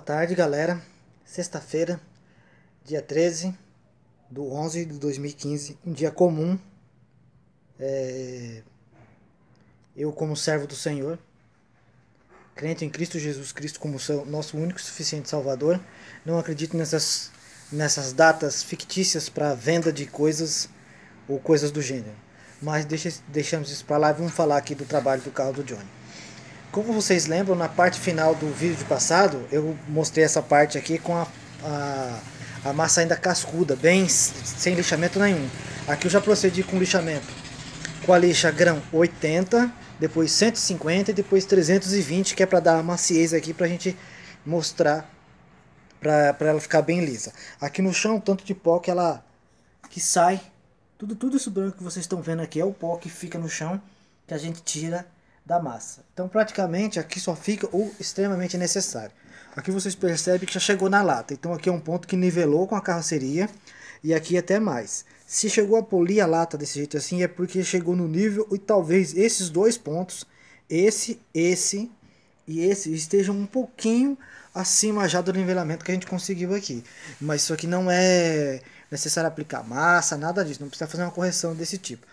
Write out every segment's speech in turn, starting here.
tarde, galera. Sexta-feira, dia 13 do 11 de 2015, um dia comum. Eu, como servo do Senhor, crente em Cristo Jesus Cristo como nosso único e suficiente Salvador, não acredito nessas datas fictícias para venda de coisas ou coisas do gênero. Mas deixamos isso para lá e vamos falar aqui do trabalho do carro do Johnny. Como vocês lembram, na parte final do vídeo passado, eu mostrei essa parte aqui com a massa ainda cascuda, bem sem lixamento nenhum. Aqui eu já procedi com lixamento, com a lixa grão 80, depois 150 e depois 320, que é para dar a maciez aqui para a gente mostrar, para ela ficar bem lisa. Aqui no chão, tanto de pó que sai, tudo isso branco que vocês estão vendo aqui é o pó que fica no chão, que a gente tira da massa. Então praticamente aqui só fica o extremamente necessário. Aqui vocês percebem que já chegou na lata. Então aqui é um ponto que nivelou com a carroceria. E aqui até mais. Se chegou a polir a lata desse jeito assim, é porque chegou no nível. E talvez esses dois pontos, esse e esse, estejam um pouquinho acima já do nivelamento que a gente conseguiu aqui. Mas isso aqui não é necessário aplicar massa, nada disso. Não precisa fazer uma correção desse tipo.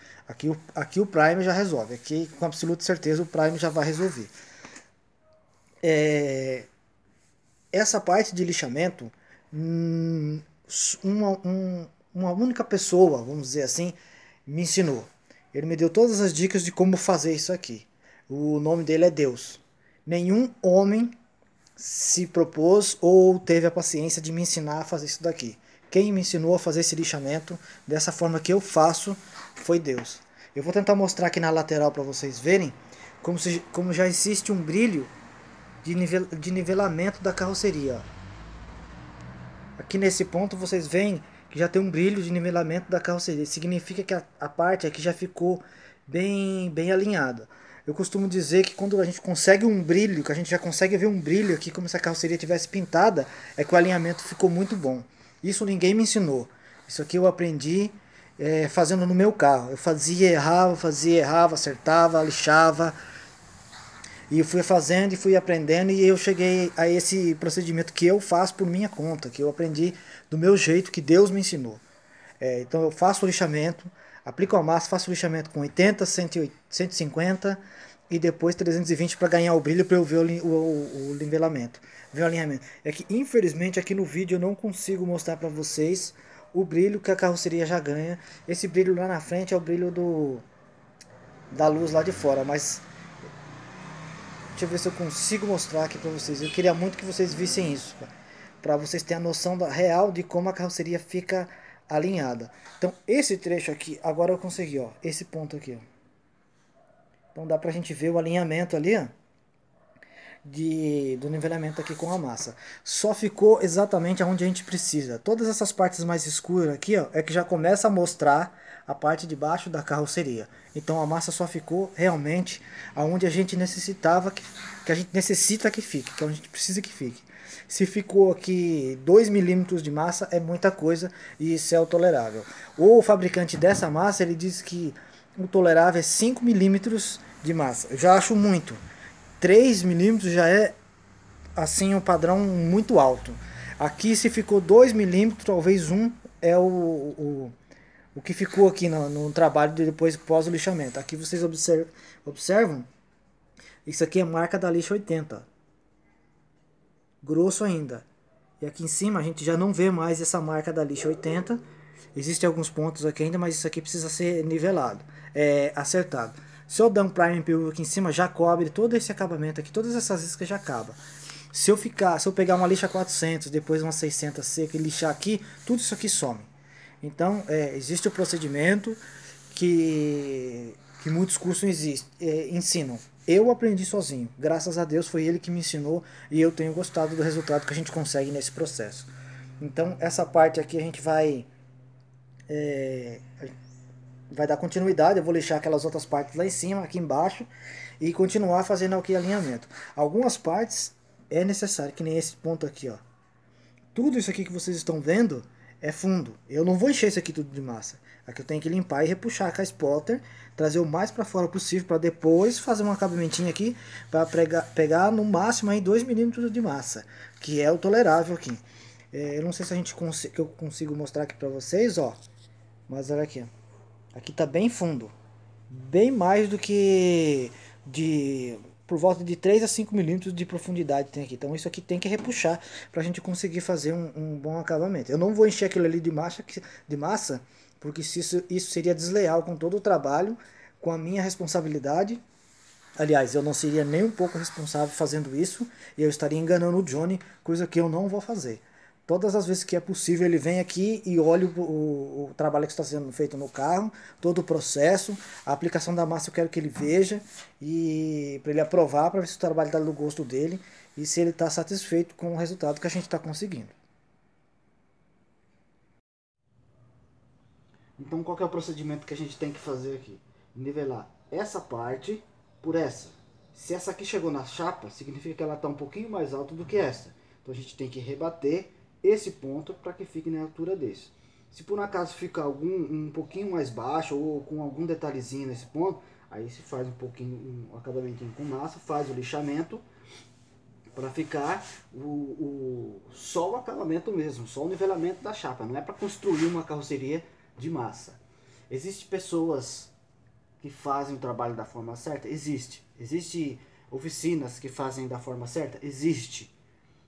Aqui o Prime já resolve. Aqui com absoluta certeza o Prime já vai resolver. Essa parte de lixamento, uma única pessoa, vamos dizer assim, me ensinou. Ele me deu todas as dicas de como fazer isso aqui. O nome dele é Deus. Nenhum homem se propôs ou teve a paciência de me ensinar a fazer isso daqui. Quem me ensinou a fazer esse lixamento dessa forma que eu faço foi Deus. Eu vou tentar mostrar aqui na lateral para vocês verem como já existe um brilho de nivelamento da carroceria. Aqui nesse ponto vocês veem que já tem um brilho de nivelamento da carroceria. Significa que a parte aqui já ficou bem alinhada. Eu costumo dizer que quando a gente consegue um brilho, que a gente já consegue ver um brilho aqui como se a carroceria tivesse pintada, é que o alinhamento ficou muito bom. Isso ninguém me ensinou. Isso aqui eu aprendi fazendo no meu carro. Eu fazia, errava, acertava, lixava. E eu fui fazendo e fui aprendendo e eu cheguei a esse procedimento que eu faço por minha conta, que eu aprendi do meu jeito, que Deus me ensinou. Então eu faço o lixamento, aplico a massa, faço o lixamento com 80, 150 e depois 320 para ganhar o brilho, para eu ver o nivelamento, ver o alinhamento. É que infelizmente aqui no vídeo eu não consigo mostrar para vocês o brilho que a carroceria já ganha. Esse brilho lá na frente é o brilho da luz lá de fora, mas deixa eu ver se eu consigo mostrar aqui para vocês. Eu queria muito que vocês vissem isso, para vocês terem a noção real de como a carroceria fica alinhada. Então esse trecho aqui, agora eu consegui, ó, esse ponto aqui, ó. Então dá pra gente ver o alinhamento ali, ó, do nivelamento aqui com a massa. Só ficou exatamente onde a gente precisa. Todas essas partes mais escuras aqui, ó, é que já começa a mostrar a parte de baixo da carroceria. Então a massa só ficou realmente aonde a gente necessitava, que a gente necessita que fique, que a gente precisa que fique. Se ficou aqui 2 milímetros de massa é muita coisa e isso é o tolerável. O fabricante dessa massa, ele diz que o tolerável é 5 milímetros de massa. Eu já acho muito. 3 milímetros já é assim um padrão muito alto. Aqui se ficou 2 milímetros, talvez é o que ficou aqui no trabalho de depois pós o lixamento. Aqui vocês observam, isso aqui é marca da lixa 80. Grosso ainda. E aqui em cima a gente já não vê mais essa marca da lixa 80. Existem alguns pontos aqui ainda, mas isso aqui precisa ser nivelado, acertado. Se eu dar um prime PU aqui em cima, já cobre todo esse acabamento aqui, todas essas riscas já acabam. Se eu pegar uma lixa 400, depois uma 600 seca e lixar aqui, tudo isso aqui some. Então, existe o procedimento que muitos cursos ensinam. Eu aprendi sozinho, graças a Deus foi ele que me ensinou e eu tenho gostado do resultado que a gente consegue nesse processo. Então, essa parte aqui a gente vai dar continuidade. Eu vou lixar aquelas outras partes lá em cima, aqui embaixo, e continuar fazendo aqui alinhamento. Algumas partes é necessário, que nem esse ponto aqui, ó. Tudo isso aqui que vocês estão vendo é fundo. Eu não vou encher isso aqui tudo de massa. Aqui eu tenho que limpar e repuxar com a spotter, trazer o mais para fora possível para depois fazer um acabamentinho aqui para pegar no máximo aí 2 milímetros de massa, que é o tolerável aqui. Eu não sei se que eu consigo mostrar aqui para vocês, ó. Mas olha aqui, ó. Aqui tá bem fundo. Bem mais do que por volta de 3 a 5 milímetros de profundidade tem aqui. Então isso aqui tem que repuxar para a gente conseguir fazer um bom acabamento. Eu não vou encher aquilo ali de massa, porque isso seria desleal com todo o trabalho, com a minha responsabilidade. Aliás, eu não seria nem um pouco responsável fazendo isso, e eu estaria enganando o Johnny, coisa que eu não vou fazer. Todas as vezes que é possível, ele vem aqui e olha o trabalho que está sendo feito no carro, todo o processo, a aplicação da massa eu quero que ele veja, e para ele aprovar, para ver se o trabalho está do gosto dele, e se ele está satisfeito com o resultado que a gente está conseguindo. Então qual que é o procedimento que a gente tem que fazer aqui? Nivelar essa parte por essa. Se essa aqui chegou na chapa, significa que ela está um pouquinho mais alta do que essa. Então a gente tem que rebater esse ponto para que fique na altura desse. Se por um acaso fica um pouquinho mais baixo ou com algum detalhezinho nesse ponto, aí se faz um acabamentinho com massa, faz o lixamento para ficar só o acabamento mesmo, só o nivelamento da chapa. Não é para construir uma carroceria de massa. Existem pessoas que fazem o trabalho da forma certa? Existe. Existe oficinas que fazem da forma certa? Existe.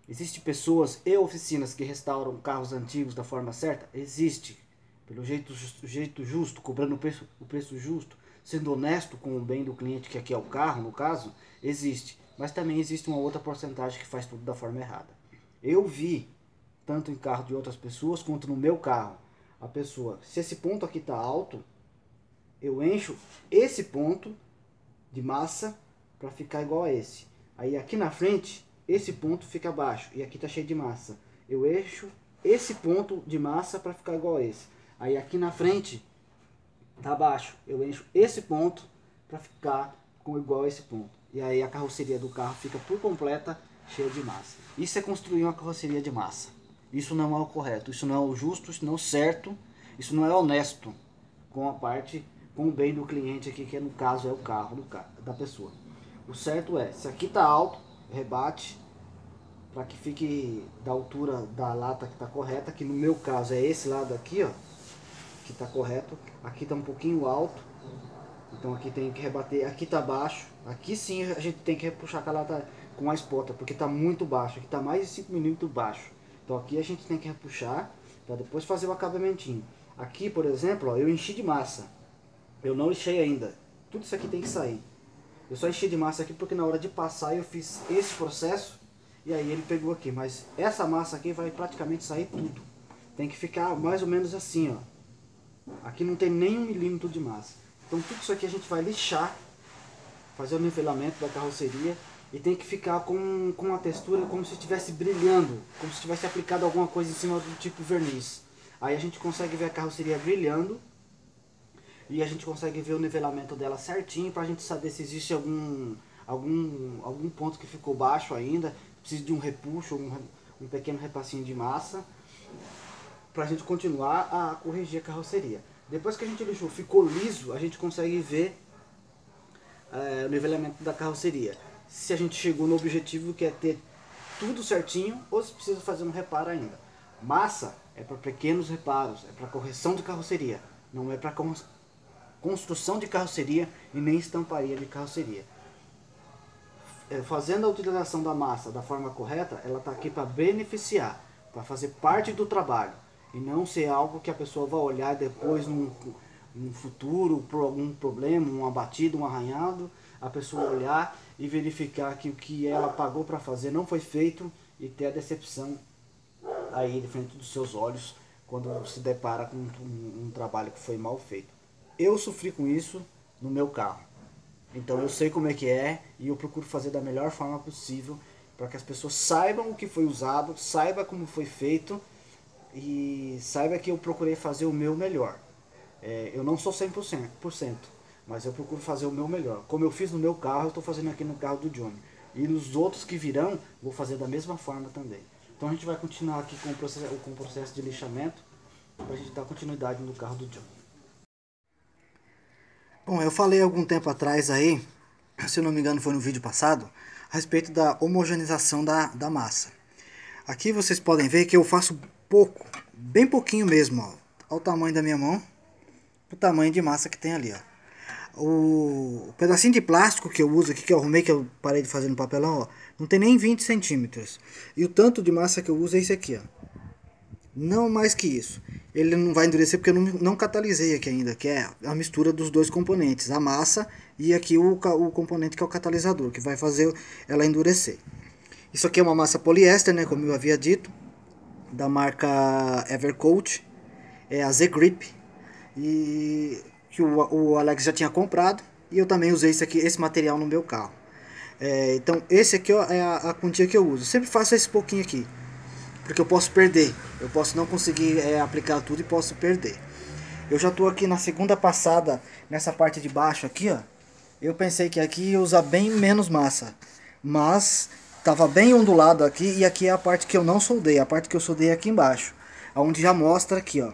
Existem pessoas e oficinas que restauram carros antigos da forma certa? Existe. Pelo jeito justo, cobrando o preço justo, sendo honesto com o bem do cliente, que aqui é o carro, no caso, existe. Mas também existe uma outra porcentagem que faz tudo da forma errada. Eu vi, tanto em carro de outras pessoas, quanto no meu carro, a pessoa, se esse ponto aqui está alto, eu encho esse ponto de massa para ficar igual a esse. Aí aqui na frente, esse ponto fica baixo e aqui está cheio de massa. Eu encho esse ponto de massa para ficar igual a esse. Aí aqui na frente está baixo, eu encho esse ponto para ficar igual a esse ponto. E aí a carroceria do carro fica por completa cheia de massa. Isso é construir uma carroceria de massa. Isso não é o correto, isso não é o justo, isso não é o certo, isso não é honesto com o bem do cliente aqui, que no caso é o carro da pessoa. O certo é, se aqui está alto, rebate para que fique da altura da lata que está correta, que no meu caso é esse lado aqui, ó, que está correto. Aqui está um pouquinho alto, então aqui tem que rebater, aqui está baixo. Aqui sim a gente tem que repuxar a lata com a espota, porque está muito baixo, aqui está mais de 5 milímetros baixo. Então aqui a gente tem que repuxar para depois fazer o acabamentinho. Aqui, por exemplo, ó, eu enchi de massa. Eu não lixei ainda. Tudo isso aqui tem que sair. Eu só enchi de massa aqui porque na hora de passar eu fiz esse processo e aí ele pegou aqui. Mas essa massa aqui vai praticamente sair tudo. Tem que ficar mais ou menos assim, ó. Aqui não tem nem 1 milímetro de massa. Então tudo isso aqui a gente vai lixar, fazer o nivelamento da carroceria. E tem que ficar com uma textura como se estivesse brilhando, como se tivesse aplicado alguma coisa em cima do tipo verniz. Aí a gente consegue ver a carroceria brilhando e a gente consegue ver o nivelamento dela certinho para a gente saber se existe algum ponto que ficou baixo ainda, precisa de um repuxo, um pequeno repassinho de massa, para a gente continuar a corrigir a carroceria. Depois que a gente lixou, ficou liso, a gente consegue ver o nivelamento da carroceria. Se a gente chegou no objetivo que é ter tudo certinho ou se precisa fazer um reparo ainda. Massa é para pequenos reparos, é para correção de carroceria, não é para construção de carroceria e nem estamparia de carroceria. Fazendo a utilização da massa da forma correta, ela está aqui para beneficiar, para fazer parte do trabalho e não ser algo que a pessoa vai olhar depois num futuro por algum problema, uma batida, um arranhado, a pessoa olhar e verificar que o que ela pagou para fazer não foi feito e ter a decepção aí de frente dos seus olhos quando se depara com um trabalho que foi mal feito. Eu sofri com isso no meu carro, então eu sei como é que é e eu procuro fazer da melhor forma possível para que as pessoas saibam o que foi usado, saibam como foi feito e saibam que eu procurei fazer o meu melhor. Eu não sou 100%, mas eu procuro fazer o meu melhor. Como eu fiz no meu carro, eu estou fazendo aqui no carro do Johnny. E nos outros que virão, vou fazer da mesma forma também. Então a gente vai continuar aqui com o processo de lixamento pra gente dar continuidade no carro do John. Bom, eu falei algum tempo atrás aí, se eu não me engano foi no vídeo passado, a respeito da homogeneização da massa. Aqui vocês podem ver que eu faço pouco, bem pouquinho mesmo, ó. Olha o tamanho da minha mão, o tamanho de massa que tem ali, ó. O pedacinho de plástico que eu uso aqui, que eu arrumei, que eu parei de fazer no papelão, ó, não tem nem 20 centímetros. E o tanto de massa que eu uso é esse aqui, ó. Não mais que isso. Ele não vai endurecer porque eu não catalisei aqui ainda, que é a mistura dos dois componentes, a massa e aqui o componente que é o catalisador, que vai fazer ela endurecer. Isso aqui é uma massa poliéster, né, como eu havia dito, da marca Evercoat, é a Z-Grip, e que o Alex já tinha comprado, e eu também usei esse material no meu carro. Então esse aqui ó, é a quantia que eu uso. Sempre faço esse pouquinho aqui, porque eu posso perder, eu posso não conseguir aplicar tudo e posso perder. Eu já estou aqui na segunda passada nessa parte de baixo aqui, ó. Eu pensei que aqui ia usar bem menos massa, mas estava bem ondulado aqui, e aqui é a parte que eu não soldei, a parte que eu soldei é aqui embaixo, onde já mostra aqui, ó.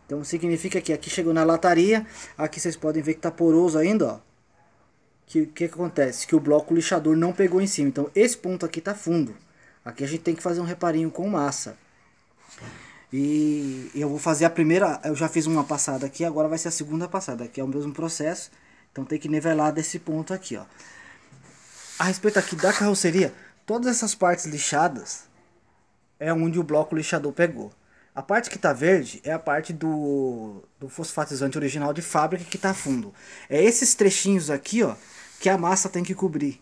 Então significa que aqui chegou na lataria, aqui vocês podem ver que tá poroso ainda, ó. Que acontece? Que o bloco lixador não pegou em cima, então esse ponto aqui tá fundo. Aqui a gente tem que fazer um reparinho com massa. E eu vou fazer a primeira, eu já fiz uma passada aqui, agora vai ser a segunda passada, que é o mesmo processo. Então tem que nivelar desse ponto aqui, ó. A respeito aqui da carroceria, todas essas partes lixadas é onde o bloco lixador pegou. A parte que está verde é a parte do fosfatizante original de fábrica que está fundo. É esses trechinhos aqui, ó, que a massa tem que cobrir,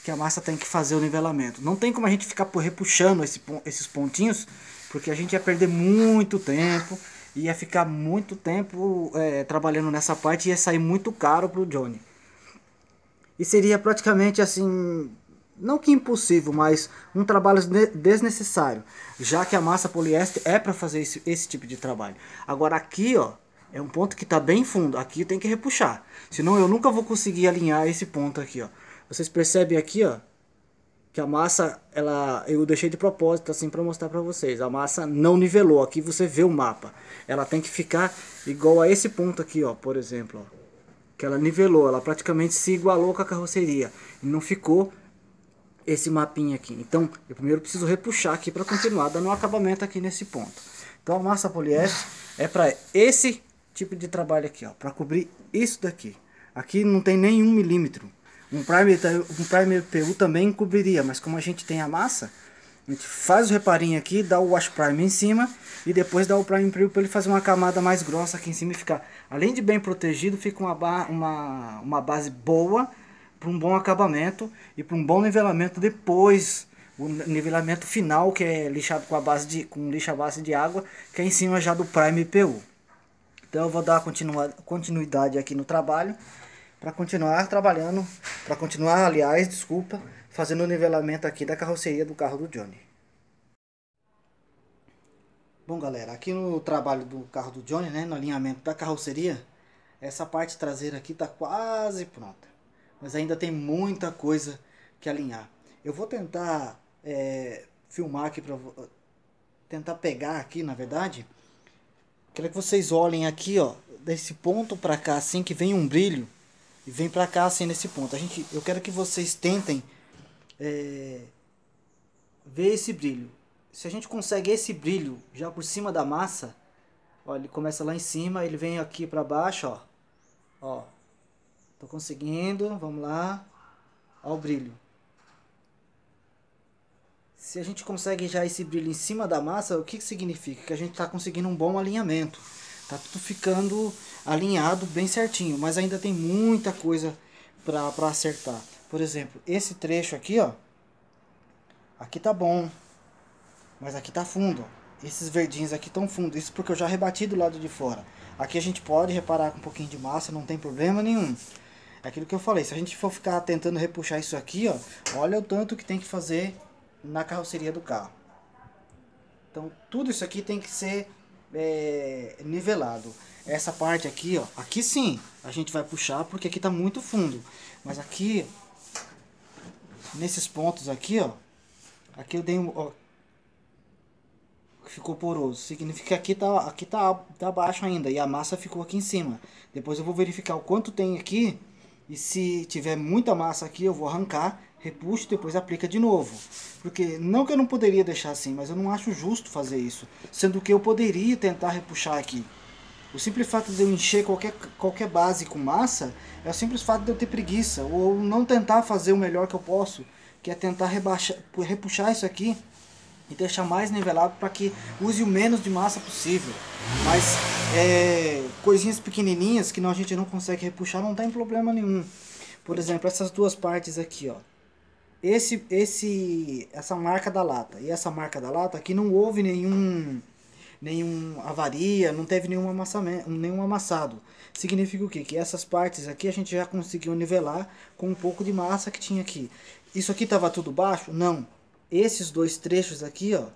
que a massa tem que fazer o nivelamento. Não tem como a gente ficar repuxando esses pontinhos, porque a gente ia perder muito tempo, ia ficar muito tempo trabalhando nessa parte e ia sair muito caro para o Johnny. E seria praticamente assim, não que impossível, mas um trabalho desnecessário, já que a massa poliéster é para fazer esse tipo de trabalho. Agora aqui, ó, é um ponto que está bem fundo, aqui tem que repuxar, senão eu nunca vou conseguir alinhar esse ponto aqui, ó. Vocês percebem aqui, ó, que a massa, eu deixei de propósito assim para mostrar para vocês, a massa não nivelou, aqui você vê o mapa, ela tem que ficar igual a esse ponto aqui, ó, por exemplo, ó, que ela nivelou, ela praticamente se igualou com a carroceria, e não ficou esse mapinha aqui. Então eu primeiro preciso repuxar aqui para continuar dando um acabamento aqui nesse ponto. Então a massa poliéster é para esse tipo de trabalho aqui, ó, para cobrir isso daqui. Aqui não tem nenhum milímetro. Um primer PU também cobriria, mas como a gente tem a massa, a gente faz o reparinho aqui, dá o wash primer em cima e depois dá o primer PU para ele fazer uma camada mais grossa aqui em cima e ficar, além de bem protegido, fica uma base boa para um bom acabamento e para um bom nivelamento depois, o nivelamento final, que é lixado com lixa base de água, que é em cima já do primer PU. Então eu vou dar continuidade aqui no trabalho, para continuar trabalhando, fazendo o nivelamento aqui da carroceria do carro do Johnny. Bom galera, aqui no trabalho do carro do Johnny, né, no alinhamento da carroceria, essa parte traseira aqui está quase pronta. Mas ainda tem muita coisa que alinhar. Eu vou tentar filmar aqui, tentar pegar aqui, na verdade. Quero que vocês olhem aqui, ó, desse ponto para cá, assim, que vem um brilho. E vem para cá, assim, nesse ponto. Eu quero que vocês tentem ver esse brilho. Se a gente consegue esse brilho já por cima da massa, ó, ele começa lá em cima, ele vem aqui para baixo, ó. Ó. Tô conseguindo, vamos lá. Olha o brilho. Se a gente consegue já esse brilho em cima da massa, o que significa? Que a gente está conseguindo um bom alinhamento. Tá tudo ficando alinhado bem certinho, mas ainda tem muita coisa para acertar. Por exemplo, esse trecho aqui, ó. Aqui tá bom, mas aqui tá fundo, ó. Esses verdinhos aqui estão fundo, isso porque eu já rebati do lado de fora. Aqui a gente pode reparar com um pouquinho de massa, não tem problema nenhum. É aquilo que eu falei, se a gente for ficar tentando repuxar isso aqui, ó, olha o tanto que tem que fazer na carroceria do carro. Então tudo isso aqui tem que ser nivelado. Essa parte aqui, ó, aqui sim a gente vai puxar porque aqui tá muito fundo. Mas aqui, nesses pontos aqui, ó, aqui eu dei ficou poroso. Significa que tá baixo ainda e a massa ficou aqui em cima. Depois eu vou verificar o quanto tem aqui e se tiver muita massa aqui eu vou arrancar, repuxo e depois aplica de novo. Porque não que eu não poderia deixar assim, mas eu não acho justo fazer isso. Sendo que eu poderia tentar repuxar aqui. O simples fato de eu encher qualquer base com massa é o simples fato de eu ter preguiça ou não tentar fazer o melhor que eu posso, que é tentar repuxar isso aqui e deixar mais nivelado para que use o menos de massa possível. Mas coisinhas pequenininhas que a gente não consegue repuxar não tem problema nenhum. Por exemplo, essas duas partes aqui, ó. Essa marca da lata e essa marca da lata aqui não houve nenhum avaria, não teve nenhum amassado. Significa o quê? Que essas partes aqui a gente já conseguiu nivelar com um pouco de massa que tinha aqui. Isso aqui estava tudo baixo? Não. Esses dois trechos aqui, ó,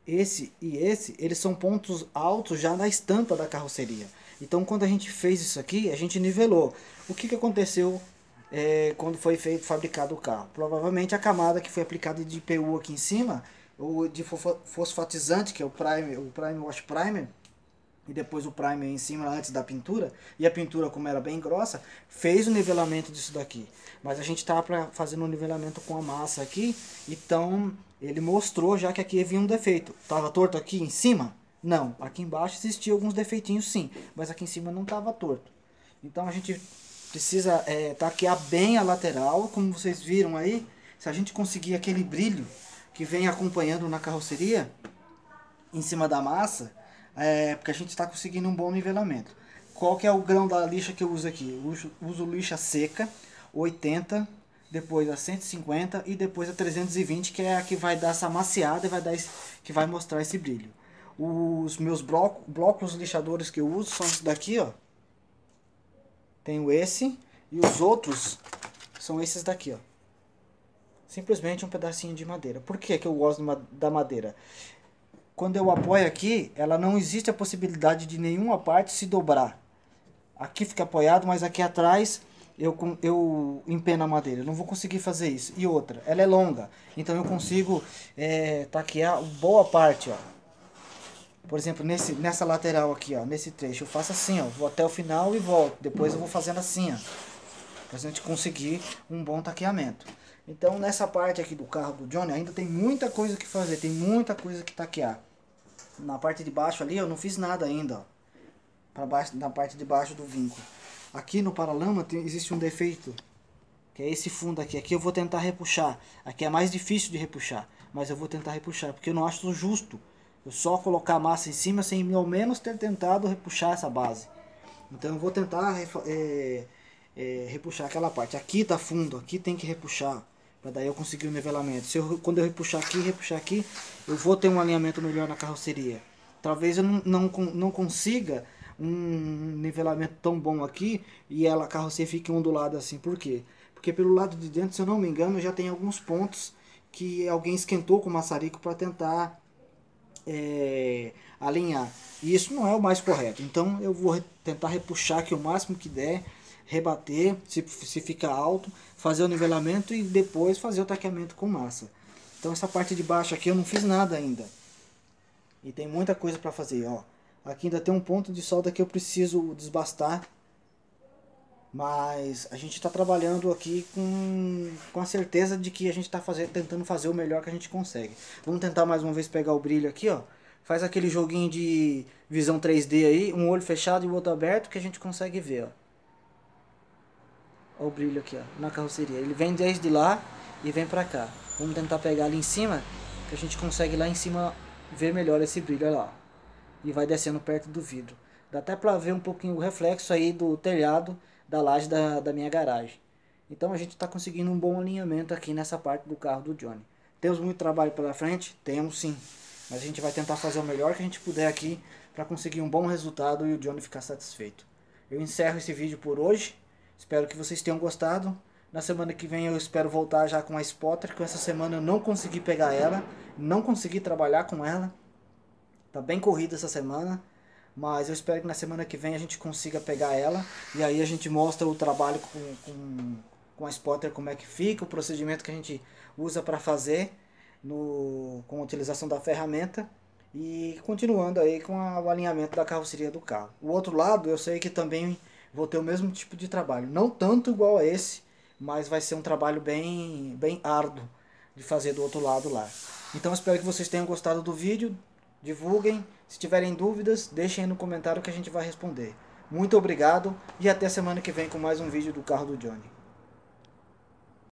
esse e esse, eles são pontos altos já na estampa da carroceria. Então quando a gente fez isso aqui, a gente nivelou. O que aconteceu quando foi fabricado o carro? Provavelmente a camada que foi aplicada de IPU aqui em cima, ou de fosfatizante, que é o Prime Wash Primer, e depois o primer em cima antes da pintura, e a pintura, como era bem grossa, fez o nivelamento disso daqui. Mas a gente estava fazendo um nivelamento com a massa aqui, então ele mostrou já que aqui havia um defeito. Estava torto aqui em cima? Não, aqui embaixo existiam alguns defeitinhos sim, mas aqui em cima não estava torto. Então a gente precisa taquear bem a lateral, como vocês viram aí. Se a gente conseguir aquele brilho que vem acompanhando na carroceria, em cima da massa, porque a gente está conseguindo um bom nivelamento. Qual que é o grão da lixa que eu uso aqui? Eu uso lixa seca, 80, depois a 150 e depois a 320, que é a que vai dar essa maciada e que vai mostrar esse brilho. Os meus blocos lixadores que eu uso são esses daqui, ó. Tenho esse e os outros são esses daqui, ó. Simplesmente um pedacinho de madeira. Por que eu gosto da madeira? Quando eu apoio aqui, ela não existe a possibilidade de nenhuma parte se dobrar. Aqui fica apoiado, mas aqui atrás eu empeno a madeira. Eu não vou conseguir fazer isso. E outra, ela é longa, então eu consigo taquear boa parte, ó. Por exemplo, nessa lateral aqui, ó, nesse trecho, eu faço assim, ó, vou até o final e volto. Depois eu vou fazendo assim, ó, pra gente conseguir um bom taqueamento. Então nessa parte aqui do carro do Johnny ainda tem muita coisa que fazer, tem muita coisa que taquear. Na parte de baixo ali eu não fiz nada ainda, ó, na parte de baixo do vinco. Aqui no paralama existe um defeito, que é esse fundo aqui. Aqui eu vou tentar repuxar. Aqui é mais difícil de repuxar, mas eu vou tentar repuxar, porque eu não acho justo eu só colocar a massa em cima sem ao menos ter tentado repuxar essa base. Então eu vou tentar repuxar aquela parte. Aqui tá fundo, aqui tem que repuxar, para daí eu conseguir o nivelamento. Quando eu repuxar aqui, eu vou ter um alinhamento melhor na carroceria. Talvez eu não consiga um nivelamento tão bom aqui e a carroceria fique ondulada assim. Por quê? Porque pelo lado de dentro, se eu não me engano, já tem alguns pontos que alguém esquentou com o maçarico para tentar alinhar. E isso não é o mais correto. Então eu vou tentar repuxar aqui o máximo que der, rebater, se fica alto, fazer o nivelamento e depois fazer o taqueamento com massa. Então essa parte de baixo aqui eu não fiz nada ainda. E tem muita coisa para fazer, ó. Aqui ainda tem um ponto de solda que eu preciso desbastar. Mas a gente está trabalhando aqui com a certeza de que a gente está tentando fazer o melhor que a gente consegue. Vamos tentar mais uma vez pegar o brilho aqui, ó. Faz aquele joguinho de visão 3D aí, um olho fechado e o outro aberto, que a gente consegue ver, ó. Ó o brilho aqui, ó, na carroceria. Ele vem desde lá e vem pra cá. Vamos tentar pegar ali em cima, que a gente consegue lá em cima ver melhor esse brilho, olha lá. E vai descendo perto do vidro. Dá até pra ver um pouquinho o reflexo aí do telhado da laje da minha garagem. Então a gente está conseguindo um bom alinhamento aqui nessa parte do carro do Johnny. Temos muito trabalho pela frente? Temos sim. Mas a gente vai tentar fazer o melhor que a gente puder aqui para conseguir um bom resultado e o Johnny ficar satisfeito. Eu encerro esse vídeo por hoje. Espero que vocês tenham gostado. Na semana que vem eu espero voltar já com a spotter, que essa semana eu não consegui pegar ela, não consegui trabalhar com ela. Tá bem corrida essa semana. Mas eu espero que na semana que vem a gente consiga pegar ela. E aí a gente mostra o trabalho com a spotter, como é que fica, o procedimento que a gente usa para fazer. com a utilização da ferramenta e continuando aí com o alinhamento da carroceria do carro. O outro lado eu sei que também vou ter o mesmo tipo de trabalho, não tanto igual a esse, mas vai ser um trabalho bem árduo de fazer do outro lado lá. Então espero que vocês tenham gostado do vídeo, divulguem, se tiverem dúvidas, deixem aí no comentário que a gente vai responder. Muito obrigado e até semana que vem com mais um vídeo do carro do Johnny.